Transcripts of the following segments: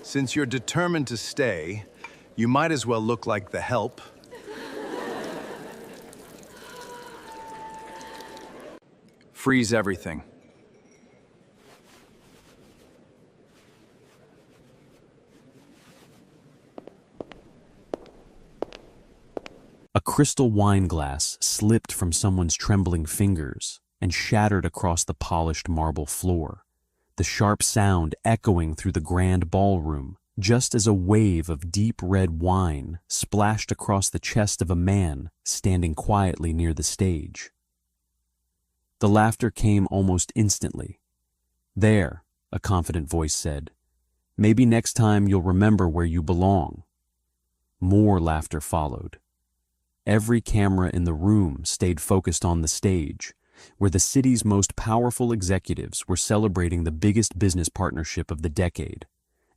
Since you're determined to stay, you might as well look like the help. Freeze everything. A crystal wine glass slipped from someone's trembling fingers and shattered across the polished marble floor, the sharp sound echoing through the grand ballroom just as a wave of deep red wine splashed across the chest of a man standing quietly near the stage. The laughter came almost instantly. "There," a confident voice said. "Maybe next time you'll remember where you belong." More laughter followed. Every camera in the room stayed focused on the stage, where the city's most powerful executives were celebrating the biggest business partnership of the decade,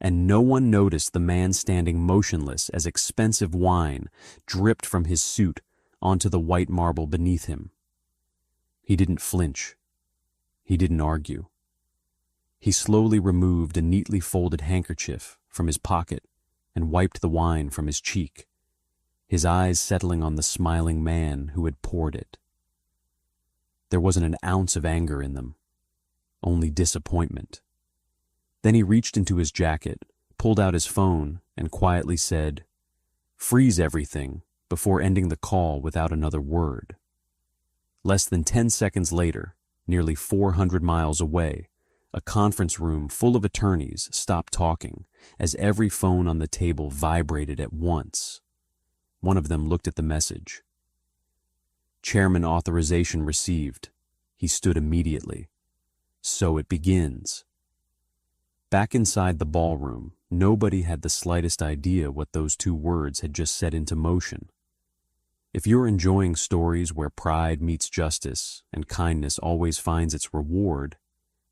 and no one noticed the man standing motionless as expensive wine dripped from his suit onto the white marble beneath him. He didn't flinch. He didn't argue. He slowly removed a neatly folded handkerchief from his pocket and wiped the wine from his cheek, his eyes settling on the smiling man who had poured it. There wasn't an ounce of anger in them, only disappointment. Then he reached into his jacket, pulled out his phone, and quietly said, "Freeze everything," before ending the call without another word. Less than 10 seconds later, nearly 400 miles away, a conference room full of attorneys stopped talking as every phone on the table vibrated at once. One of them looked at the message. "Chairman authorization received." He stood immediately. "So it begins." Back inside the ballroom, nobody had the slightest idea what those two words had just set into motion. If you're enjoying stories where pride meets justice and kindness always finds its reward,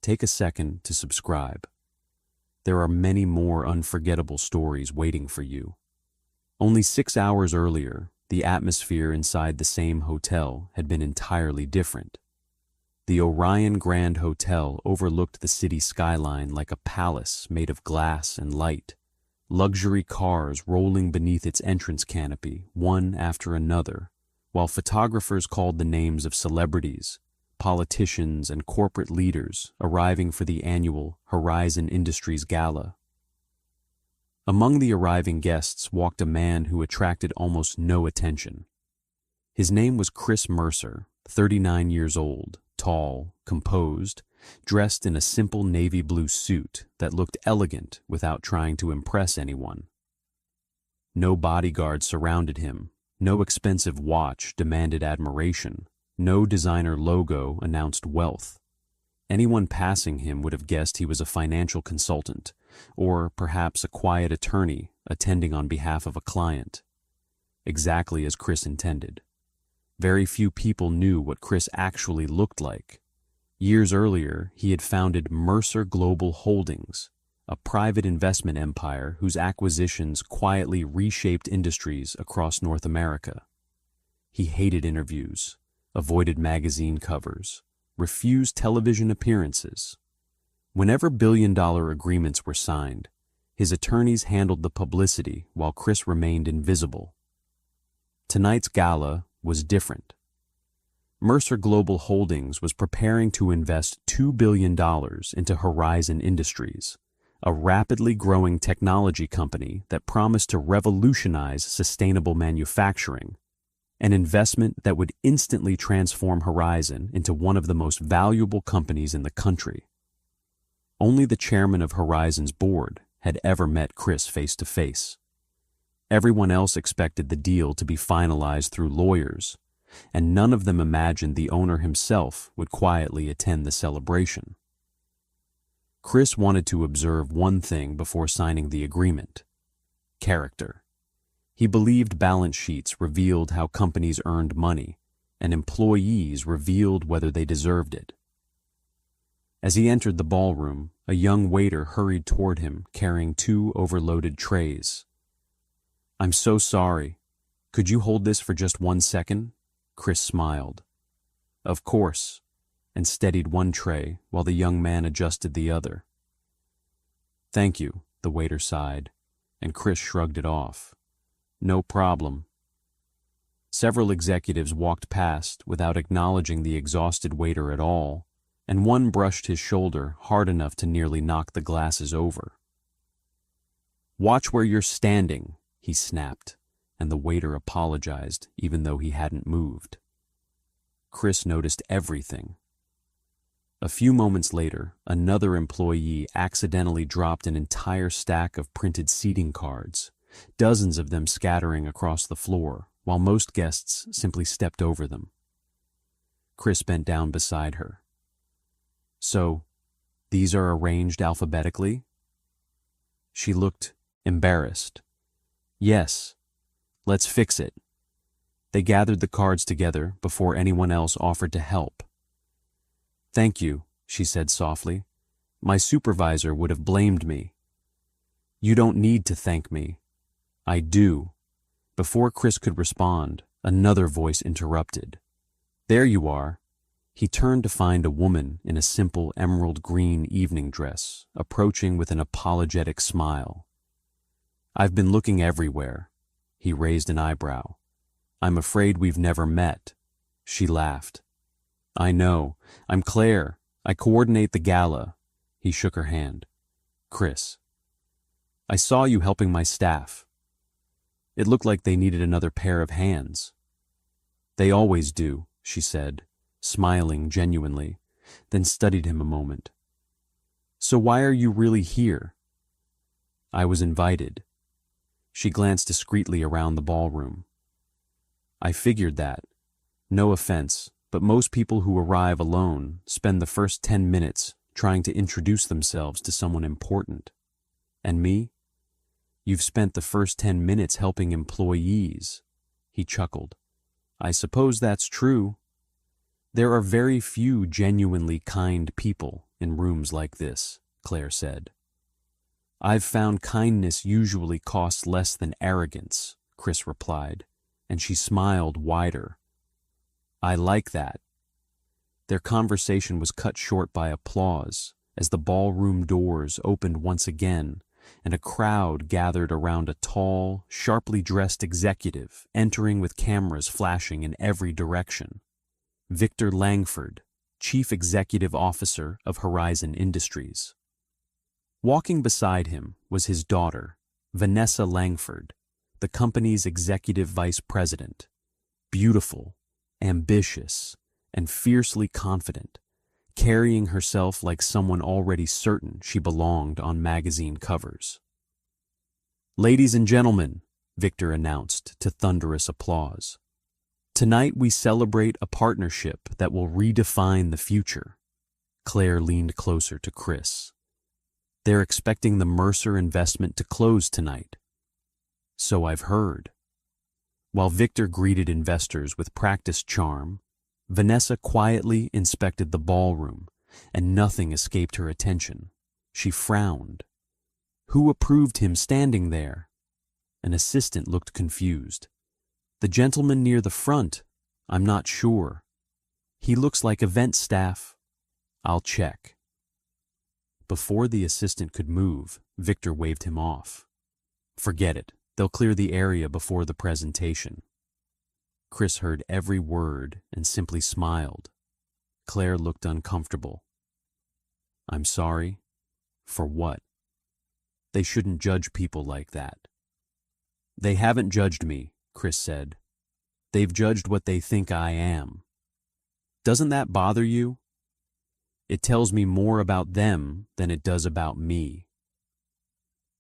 take a second to subscribe. There are many more unforgettable stories waiting for you. Only 6 hours earlier, the atmosphere inside the same hotel had been entirely different. The Orion Grand Hotel overlooked the city skyline like a palace made of glass and light, luxury cars rolling beneath its entrance canopy, one after another, while photographers called the names of celebrities, politicians, and corporate leaders arriving for the annual Horizon Industries Gala. Among the arriving guests walked a man who attracted almost no attention. His name was Chris Mercer, 39 years old, tall, composed, dressed in a simple navy blue suit that looked elegant without trying to impress anyone. No bodyguard surrounded him, no expensive watch demanded admiration, no designer logo announced wealth. Anyone passing him would have guessed he was a financial consultant, or perhaps a quiet attorney attending on behalf of a client. Exactly as Chris intended. Very few people knew what Chris actually looked like. Years earlier, he had founded Mercer Global Holdings, a private investment empire whose acquisitions quietly reshaped industries across North America. He hated interviews, avoided magazine covers, refused television appearances. Whenever billion-dollar agreements were signed, his attorneys handled the publicity while Chris remained invisible. Tonight's gala was different. Mercer Global Holdings was preparing to invest $2 billion into Horizon Industries, a rapidly growing technology company that promised to revolutionize sustainable manufacturing, an investment that would instantly transform Horizon into one of the most valuable companies in the country. Only the chairman of Horizon's board had ever met Chris face to face. Everyone else expected the deal to be finalized through lawyers, and none of them imagined the owner himself would quietly attend the celebration. Chris wanted to observe one thing before signing the agreement: character. He believed balance sheets revealed how companies earned money, and employees revealed whether they deserved it. As he entered the ballroom, a young waiter hurried toward him carrying 2 overloaded trays. "I'm so sorry. Could you hold this for just 1 second?" Chris smiled. "Of course," and steadied one tray while the young man adjusted the other. "Thank you," the waiter sighed, and Chris shrugged it off. No problem. Several executives walked past without acknowledging the exhausted waiter at all, and one brushed his shoulder hard enough to nearly knock the glasses over. "Watch where you're standing," he snapped, and the waiter apologized even though he hadn't moved. Chris noticed everything. A few moments later, another employee accidentally dropped an entire stack of printed seating cards, dozens of them scattering across the floor, while most guests simply stepped over them. Chris bent down beside her. "So, these are arranged alphabetically?" She looked embarrassed. "Yes. Let's fix it." They gathered the cards together before anyone else offered to help. "Thank you," she said softly. "My supervisor would have blamed me." "You don't need to thank me." "I do." Before Chris could respond, another voice interrupted. "There you are." He turned to find a woman in a simple emerald green evening dress, approaching with an apologetic smile. "I've been looking everywhere." He raised an eyebrow. "I'm afraid we've never met." She laughed. "I know. I'm Claire. I coordinate the gala." He shook her hand. "Chris. I saw you helping my staff. It looked like they needed another pair of hands." "They always do," she said, smiling genuinely, then studied him a moment. "So why are you really here?" "I was invited." She glanced discreetly around the ballroom. "I figured that. No offense, but most people who arrive alone spend the first 10 minutes trying to introduce themselves to someone important. And me? You've spent the first 10 minutes helping employees." He chuckled. "I suppose that's true. There are very few genuinely kind people in rooms like this," Claire said. "I've found kindness usually costs less than arrogance," Chris replied, and she smiled wider. "I like that." Their conversation was cut short by applause as the ballroom doors opened once again and a crowd gathered around a tall, sharply dressed executive entering with cameras flashing in every direction. Victor Langford, Chief Executive Officer of Horizon Industries. Walking beside him was his daughter, Vanessa Langford, the company's Executive Vice President, beautiful, ambitious, and fiercely confident, carrying herself like someone already certain she belonged on magazine covers. "Ladies and gentlemen," Victor announced to thunderous applause, "tonight we celebrate a partnership that will redefine the future." Claire leaned closer to Chris. "They're expecting the Mercer investment to close tonight." "So I've heard." While Victor greeted investors with practiced charm, Vanessa quietly inspected the ballroom, and nothing escaped her attention. She frowned. "Who approved him standing there?" An assistant looked confused. "The gentleman near the front. I'm not sure. He looks like event staff." "I'll check." Before the assistant could move, Victor waved him off. "Forget it. They'll clear the area before the presentation." Chris heard every word and simply smiled. Claire looked uncomfortable. "I'm sorry? For what?" "They shouldn't judge people like that." "They haven't judged me," Chris said. "They've judged what they think I am." "Doesn't that bother you?" "It tells me more about them than it does about me."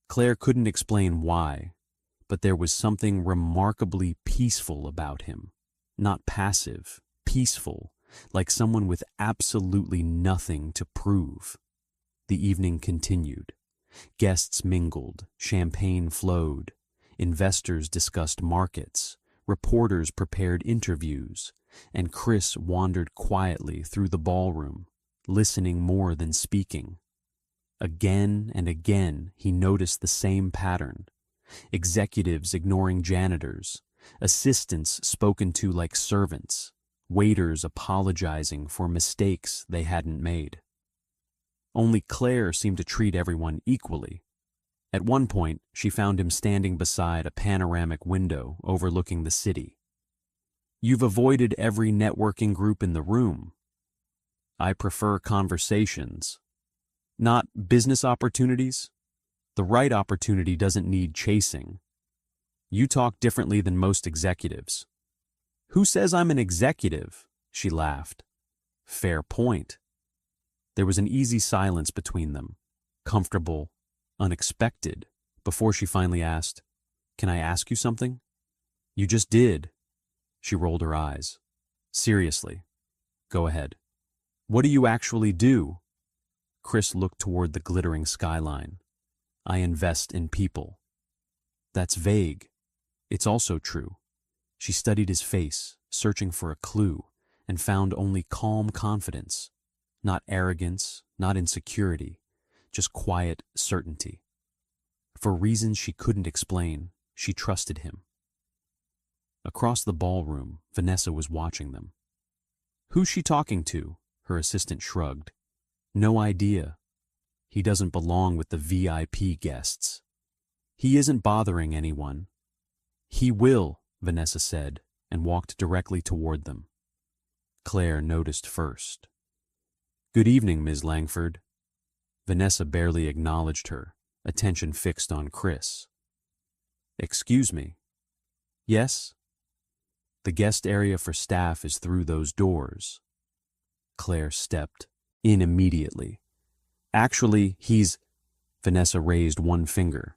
Claire couldn't explain why, but there was something remarkably peaceful about him. Not passive, peaceful, like someone with absolutely nothing to prove. The evening continued. Guests mingled, champagne flowed, investors discussed markets, reporters prepared interviews, and Chris wandered quietly through the ballroom, listening more than speaking. Again and again he noticed the same pattern. Executives ignoring janitors, assistants spoken to like servants, waiters apologizing for mistakes they hadn't made. Only Claire seemed to treat everyone equally. At one point, she found him standing beside a panoramic window overlooking the city. "You've avoided every networking group in the room. I prefer conversations, not business opportunities. The right opportunity doesn't need chasing. You talk differently than most executives." "Who says I'm an executive?" She laughed. "Fair point." There was an easy silence between them, comfortable, unexpected, before she finally asked, "Can I ask you something?" "You just did." She rolled her eyes. "Seriously. Go ahead." "What do you actually do?" Chris looked toward the glittering skyline. "I invest in people." "That's vague." "It's also true." She studied his face, searching for a clue, and found only calm confidence. Not arrogance, not insecurity, just quiet certainty. For reasons she couldn't explain, she trusted him. Across the ballroom, Vanessa was watching them. "Who's she talking to?" Her assistant shrugged. "No idea. He doesn't belong with the VIP guests." "He isn't bothering anyone." "He will," Vanessa said, and walked directly toward them. Claire noticed first. "Good evening, Ms. Langford." Vanessa barely acknowledged her, attention fixed on Chris. "Excuse me." "Yes?" "The guest area for staff is through those doors." Claire stepped in immediately. "Actually, he's—" Vanessa raised one finger.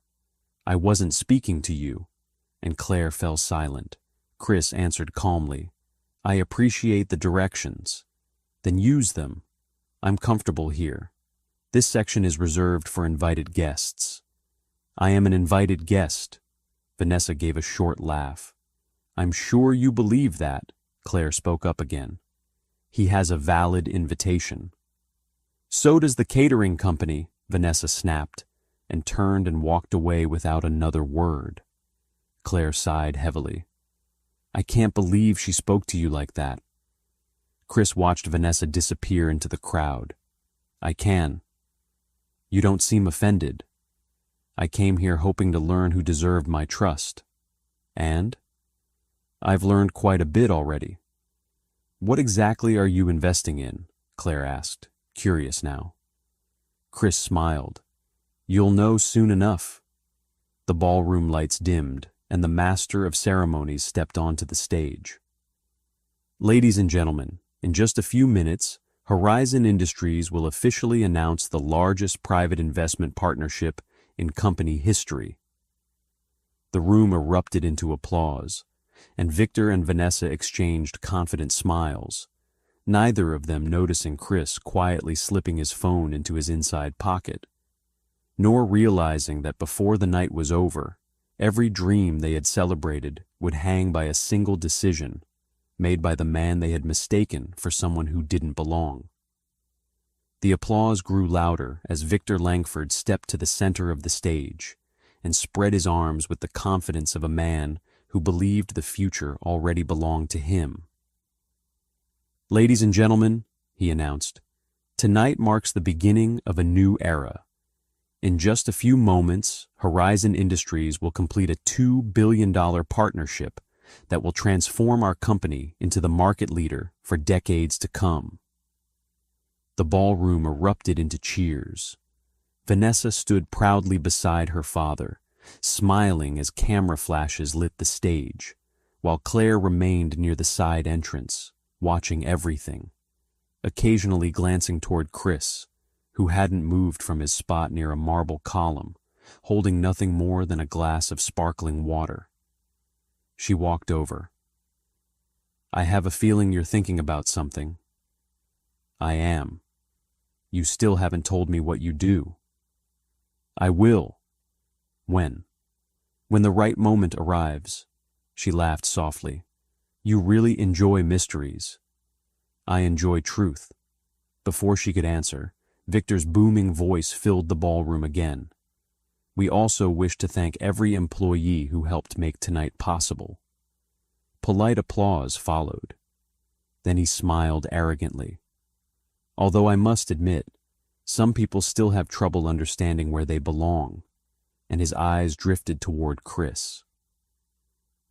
"I wasn't speaking to you." And Claire fell silent. Chris answered calmly, "I appreciate the directions." "Then use them. I'm comfortable here. This section is reserved for invited guests." "I am an invited guest." Vanessa gave a short laugh. "I'm sure you believe that," Claire spoke up again. "He has a valid invitation." "So does the catering company," Vanessa snapped, and turned and walked away without another word. Claire sighed heavily. "I can't believe she spoke to you like that." Chris watched Vanessa disappear into the crowd. "I can." "You don't seem offended." "I came here hoping to learn who deserved my trust." "And?" "I've learned quite a bit already." "What exactly are you investing in?" Claire asked, curious now. Chris smiled. "You'll know soon enough." The ballroom lights dimmed, and the master of ceremonies stepped onto the stage. "Ladies and gentlemen, in just a few minutes, Horizon Industries will officially announce the largest private investment partnership in company history." The room erupted into applause, and Victor and Vanessa exchanged confident smiles, neither of them noticing Chris quietly slipping his phone into his inside pocket, nor realizing that before the night was over, every dream they had celebrated would hang by a single decision made by the man they had mistaken for someone who didn't belong. The applause grew louder as Victor Langford stepped to the center of the stage and spread his arms with the confidence of a man who believed the future already belonged to him. "Ladies and gentlemen," he announced, "tonight marks the beginning of a new era. In just a few moments, Horizon Industries will complete a $2 billion partnership that will transform our company into the market leader for decades to come." The ballroom erupted into cheers. Vanessa stood proudly beside her father, smiling as camera flashes lit the stage, while Claire remained near the side entrance, watching everything, occasionally glancing toward Chris, who hadn't moved from his spot near a marble column, holding nothing more than a glass of sparkling water. She walked over. "I have a feeling you're thinking about something." "I am." "You still haven't told me what you do." "I will." "When?" "When the right moment arrives." She laughed softly. "You really enjoy mysteries." "I enjoy truth." Before she could answer, Victor's booming voice filled the ballroom again. "We also wish to thank every employee who helped make tonight possible." Polite applause followed. Then he smiled arrogantly. "Although I must admit, some people still have trouble understanding where they belong, and his eyes drifted toward Chris.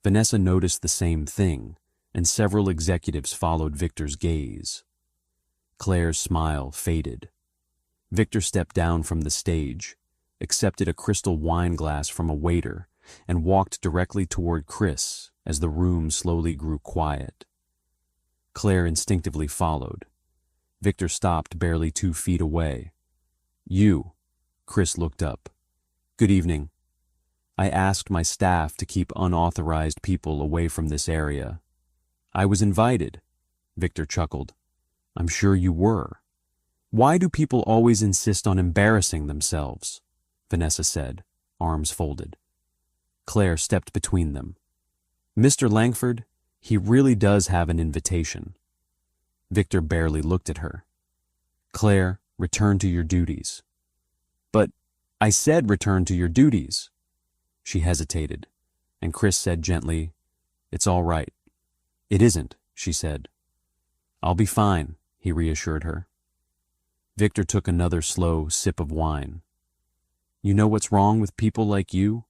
Vanessa noticed the same thing, and several executives followed Victor's gaze. Claire's smile faded. Victor stepped down from the stage, accepted a crystal wine glass from a waiter, and walked directly toward Chris as the room slowly grew quiet. Claire instinctively followed. Victor stopped barely 2 feet away. "You," Chris looked up. "Good evening. I asked my staff to keep unauthorized people away from this area." "I was invited," Victor chuckled. "I'm sure you were." "Why do people always insist on embarrassing themselves?" Vanessa said, arms folded. Claire stepped between them. "Mr. Langford, he really does have an invitation." Victor barely looked at her. "Claire, return to your duties." "But I said return to your duties." She hesitated, and Chris said gently, "It's all right." "It isn't," she said. "I'll be fine," he reassured her. Victor took another slow sip of wine. "You know what's wrong with people like you?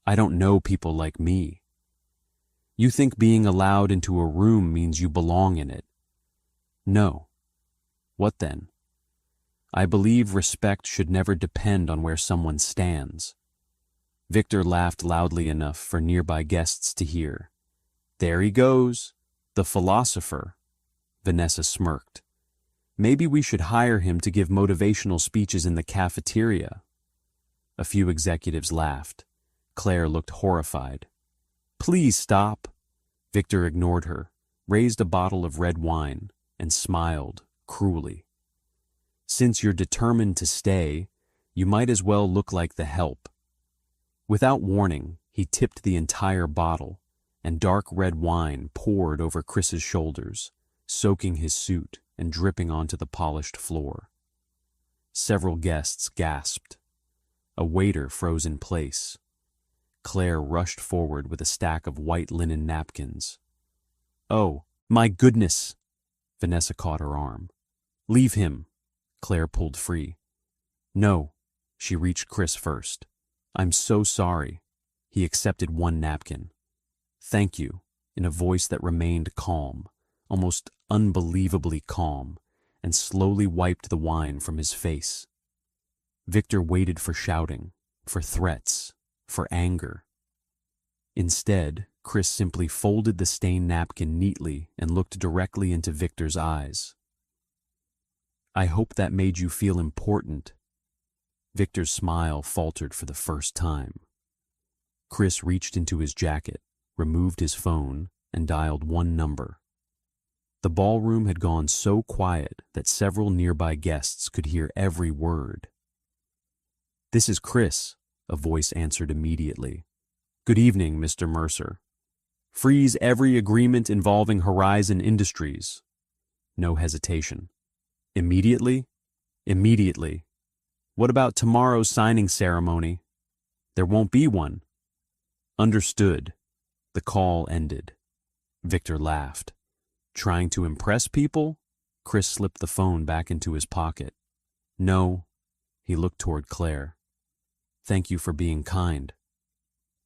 I don't know people like me. You think being allowed into a room means you belong in it. No. What then? I believe respect should never depend on where someone stands." Victor laughed loudly enough for nearby guests to hear. "There he goes, the philosopher." Vanessa smirked. "Maybe we should hire him to give motivational speeches in the cafeteria." A few executives laughed. Claire looked horrified. "Please stop." Victor ignored her, raised a bottle of red wine, and smiled cruelly. "Since you're determined to stay, you might as well look like the help." Without warning, he tipped the entire bottle, and dark red wine poured over Chris's shoulders, soaking his suit and dripping onto the polished floor. Several guests gasped. A waiter froze in place. Claire rushed forward with a stack of white linen napkins. "Oh, my goodness!" Vanessa caught her arm. "Leave him." Claire pulled free. "No." She reached Chris first. "I'm so sorry." He accepted one napkin. "Thank you," in a voice that remained calm, almost unbelievably calm, and slowly wiped the wine from his face. Victor waited for shouting, for threats, for anger. Instead, Chris simply folded the stained napkin neatly and looked directly into Victor's eyes. "I hope that made you feel important." Victor's smile faltered for the first time. Chris reached into his jacket, removed his phone, and dialed one number. The ballroom had gone so quiet that several nearby guests could hear every word. "This is Chris," a voice answered immediately. "Good evening, Mr. Mercer. Freeze every agreement involving Horizon Industries." No hesitation. "Immediately?" "Immediately." "What about tomorrow's signing ceremony?" "There won't be one." "Understood." The call ended. Victor laughed. "Trying to impress people?" Chris slipped the phone back into his pocket. "No." He looked toward Claire. "Thank you for being kind."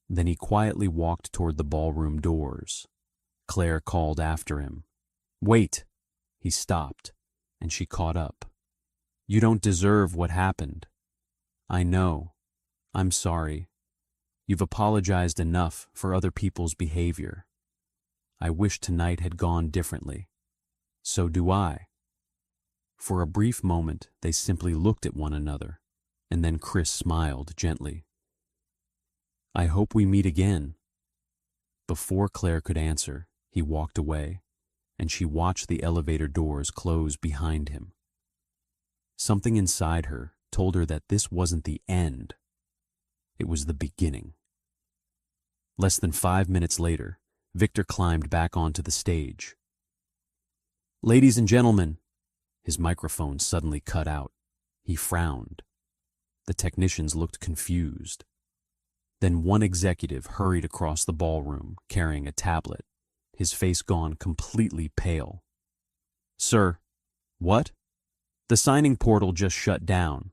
Then he quietly walked toward the ballroom doors. Claire called after him. "Wait." He stopped, and she caught up. "You don't deserve what happened." "I know. I'm sorry. You've apologized enough for other people's behavior. I wish tonight had gone differently." "So do I." For a brief moment, they simply looked at one another, and then Chris smiled gently. "I hope we meet again." Before Claire could answer, he walked away, and she watched the elevator doors close behind him. Something inside her told her that this wasn't the end. It was the beginning. Less than 5 minutes later, Victor climbed back onto the stage. "Ladies and gentlemen," his microphone suddenly cut out. He frowned. The technicians looked confused. Then one executive hurried across the ballroom carrying a tablet, his face gone completely pale. "Sir." "What?" "The signing portal just shut down.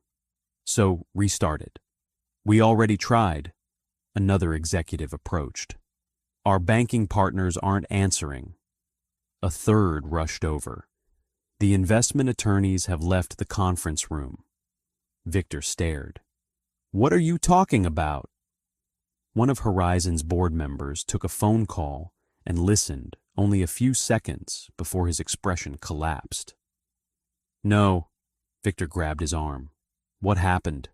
So restart it." We already tried. Another executive approached. Our banking partners aren't answering. A third rushed over. The investment attorneys have left the conference room. Victor stared. What are you talking about? One of Horizon's board members took a phone call and listened only a few seconds before his expression collapsed. No, Victor grabbed his arm. What happened?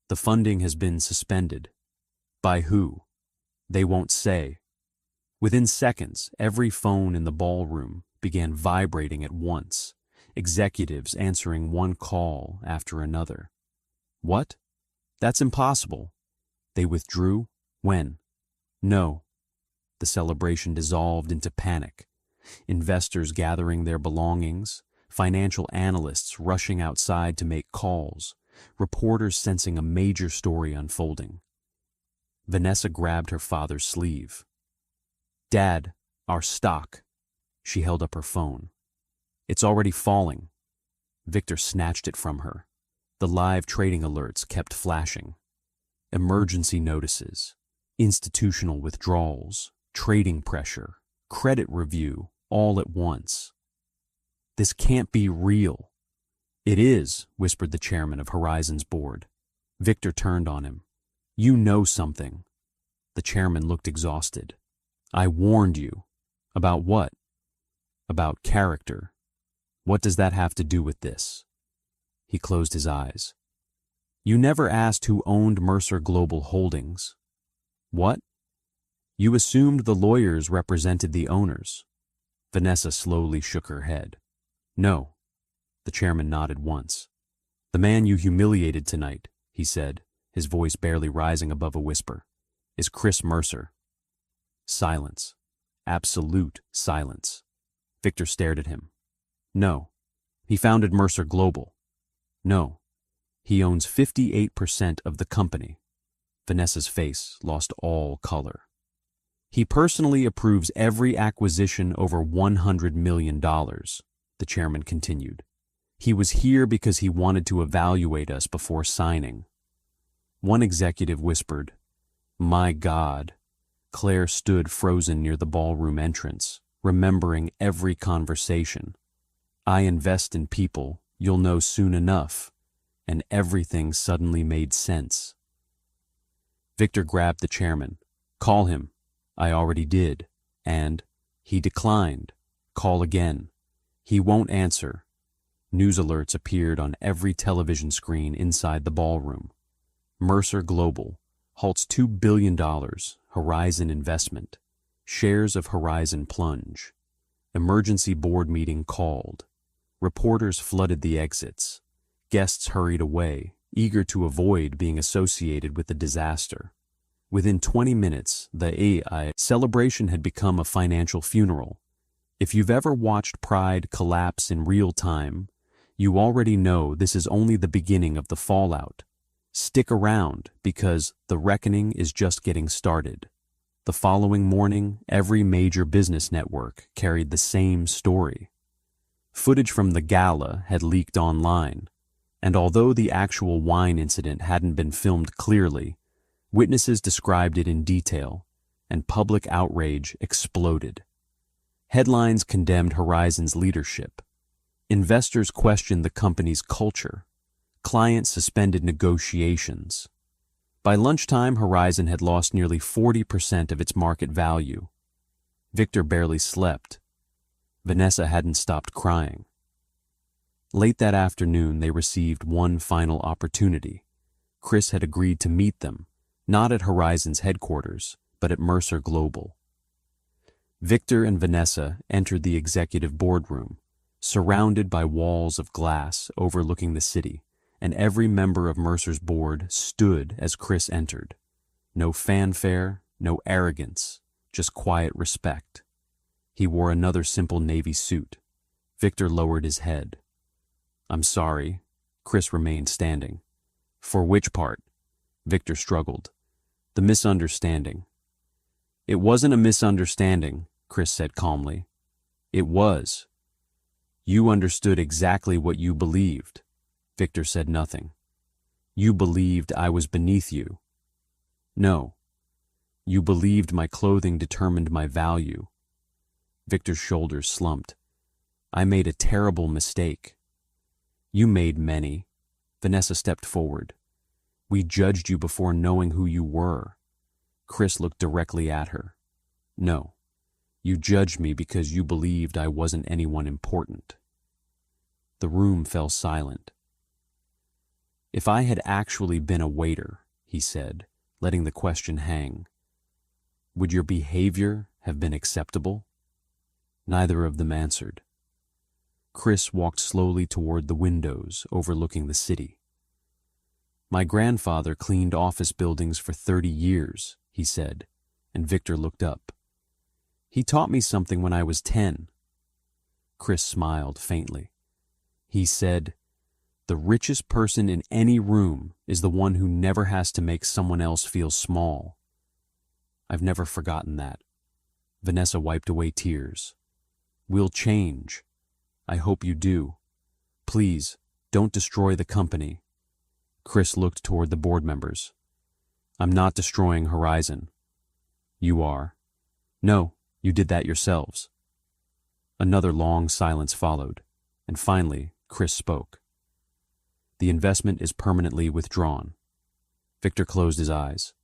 The funding has been suspended. By who? They won't say. Within seconds, every phone in the ballroom began vibrating at once, executives answering one call after another. What? That's impossible. They withdrew? When? No. The celebration dissolved into panic. Investors gathering their belongings, financial analysts rushing outside to make calls, reporters sensing a major story unfolding. Vanessa grabbed her father's sleeve. Dad, our stock. She held up her phone. It's already falling. Victor snatched it from her. The live trading alerts kept flashing. Emergency notices, institutional withdrawals, trading pressure, credit review, all at once. This can't be real. It is, whispered the chairman of Horizon's board. Victor turned on him. You know something. The chairman looked exhausted. I warned you. About what? About character. What does that have to do with this? He closed his eyes. You never asked who owned Mercer Global Holdings. What? You assumed the lawyers represented the owners. Vanessa slowly shook her head. No. The chairman nodded once. The man you humiliated tonight, he said, his voice barely rising above a whisper, is Chris Mercer. Silence. Absolute silence. Victor stared at him. No. He founded Mercer Global. No. He owns 58% of the company. Vanessa's face lost all color. He personally approves every acquisition over $100 million, the chairman continued. He was here because he wanted to evaluate us before signing. One executive whispered, My God. Claire stood frozen near the ballroom entrance, remembering every conversation. I invest in people, you'll know soon enough. And everything suddenly made sense. Victor grabbed the chairman. Call him. I already did. And he declined. Call again. He won't answer. News alerts appeared on every television screen inside the ballroom. Mercer Global halts $2 billion, Horizon investment. Shares of Horizon plunge. Emergency board meeting called. Reporters flooded the exits. Guests hurried away, eager to avoid being associated with the disaster. Within 20 minutes, the AI celebration had become a financial funeral. If you've ever watched Pride collapse in real time, you already know this is only the beginning of the fallout. Stick around, because the reckoning is just getting started. The following morning, every major business network carried the same story. Footage from the gala had leaked online, and although the actual wine incident hadn't been filmed clearly, witnesses described it in detail, and public outrage exploded. Headlines condemned Horizon's leadership. Investors questioned the company's culture. Clients suspended negotiations. By lunchtime, Horizon had lost nearly 40% of its market value. Victor barely slept. Vanessa hadn't stopped crying. Late that afternoon, they received one final opportunity. Chris had agreed to meet them, not at Horizon's headquarters, but at Mercer Global. Victor and Vanessa entered the executive boardroom, surrounded by walls of glass overlooking the city, and every member of Mercer's board stood as Chris entered. No fanfare, no arrogance, just quiet respect. He wore another simple navy suit. Victor lowered his head. I'm sorry. Chris remained standing. For which part? Victor struggled. The misunderstanding. It wasn't a misunderstanding, Chris said calmly. It was. You understood exactly what you believed. Victor said nothing. You believed I was beneath you. No, you believed my clothing determined my value. Victor's shoulders slumped. I made a terrible mistake. You made many. Vanessa stepped forward. We judged you before knowing who you were. Chris looked directly at her. No, you judged me because you believed I wasn't anyone important. The room fell silent. If I had actually been a waiter, he said, letting the question hang, would your behavior have been acceptable? Neither of them answered. Chris walked slowly toward the windows overlooking the city. My grandfather cleaned office buildings for 30 years, he said, and Victor looked up. He taught me something when I was 10. Chris smiled faintly. He said, the richest person in any room is the one who never has to make someone else feel small. I've never forgotten that. Vanessa wiped away tears. We'll change. I hope you do. Please, don't destroy the company. Chris looked toward the board members. I'm not destroying Horizon. You are. No, you did that yourselves. Another long silence followed, and finally, Chris spoke. The investment is permanently withdrawn. Victor closed his eyes.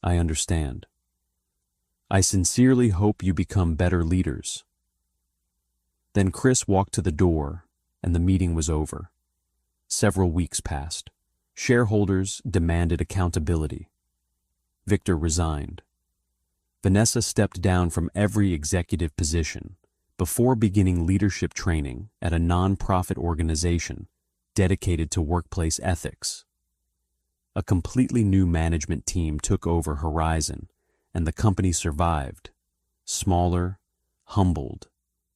I understand. I sincerely hope you become better leaders. Then Chris walked to the door, and the meeting was over. Several weeks passed. Shareholders demanded accountability. Victor resigned. Vanessa stepped down from every executive position before beginning leadership training at a non-profit organization dedicated to workplace ethics. A completely new management team took over Horizon, and the company survived, smaller, humbled,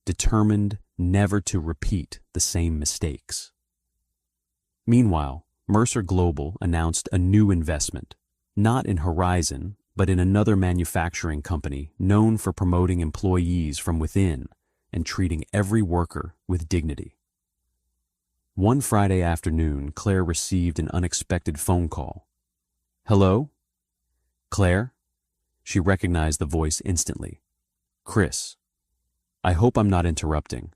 determined never to repeat the same mistakes. Meanwhile, Mercer Global announced a new investment, not in Horizon, but in another manufacturing company known for promoting employees from within and treating every worker with dignity. One Friday afternoon, Claire received an unexpected phone call. Hello? Claire? She recognized the voice instantly. Chris. I hope I'm not interrupting.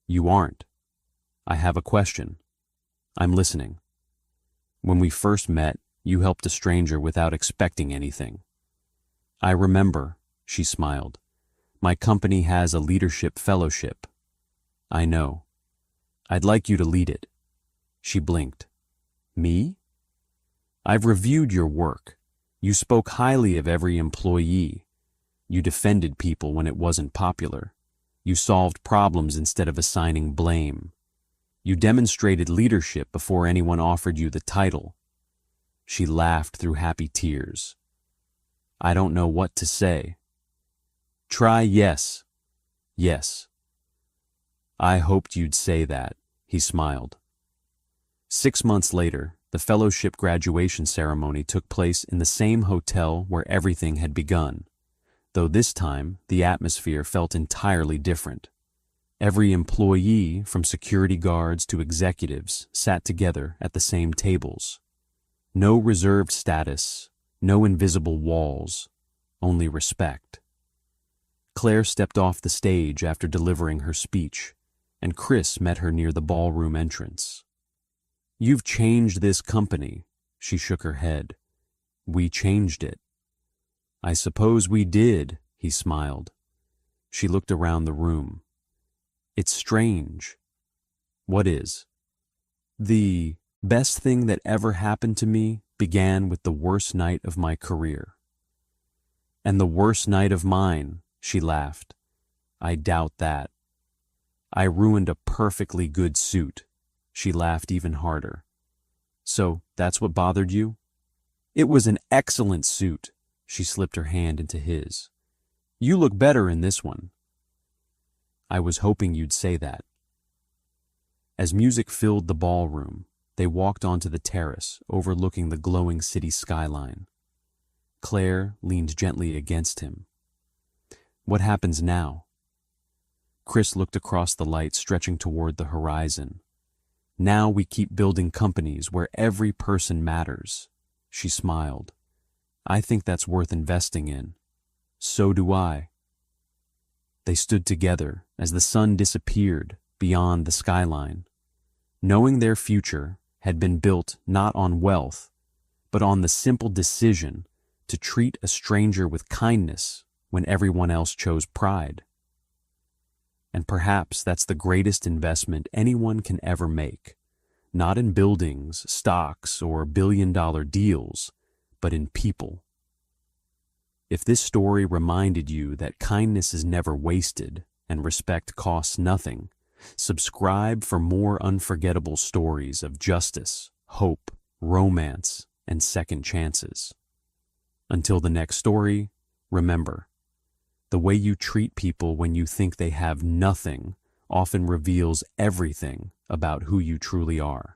You aren't. I have a question. I'm listening. When we first met, you helped a stranger without expecting anything. I remember, she smiled. My company has a leadership fellowship. I know. I'd like you to lead it. She blinked. Me? I've reviewed your work. You spoke highly of every employee. You defended people when it wasn't popular. You solved problems instead of assigning blame. You demonstrated leadership before anyone offered you the title. She laughed through happy tears. I don't know what to say. Try yes. Yes. I hoped you'd say that, he smiled. 6 months later, the fellowship graduation ceremony took place in the same hotel where everything had begun, though this time the atmosphere felt entirely different. Every employee, from security guards to executives, sat together at the same tables. No reserved status, no invisible walls, only respect. Claire stepped off the stage after delivering her speech, and Chris met her near the ballroom entrance. You've changed this company, she shook her head. We changed it. I suppose we did, he smiled. She looked around the room. It's strange. What is? The best thing that ever happened to me began with the worst night of my career. And the worst night of mine, she laughed. I doubt that. I ruined a perfectly good suit. She laughed even harder. So that's what bothered you? It was an excellent suit. She slipped her hand into his. You look better in this one. I was hoping you'd say that. As music filled the ballroom, they walked onto the terrace overlooking the glowing city skyline. Claire leaned gently against him. What happens now? Chris looked across the light stretching toward the horizon. Now we keep building companies where every person matters." She smiled. "I think that's worth investing in." "So do I." They stood together as the sun disappeared beyond the skyline, knowing their future had been built not on wealth, but on the simple decision to treat a stranger with kindness when everyone else chose pride. And perhaps that's the greatest investment anyone can ever make, not in buildings, stocks, or billion-dollar deals, but in people. If this story reminded you that kindness is never wasted and respect costs nothing, subscribe for more unforgettable stories of justice, hope, romance, and second chances. Until the next story, remember, the way you treat people when you think they have nothing often reveals everything about who you truly are.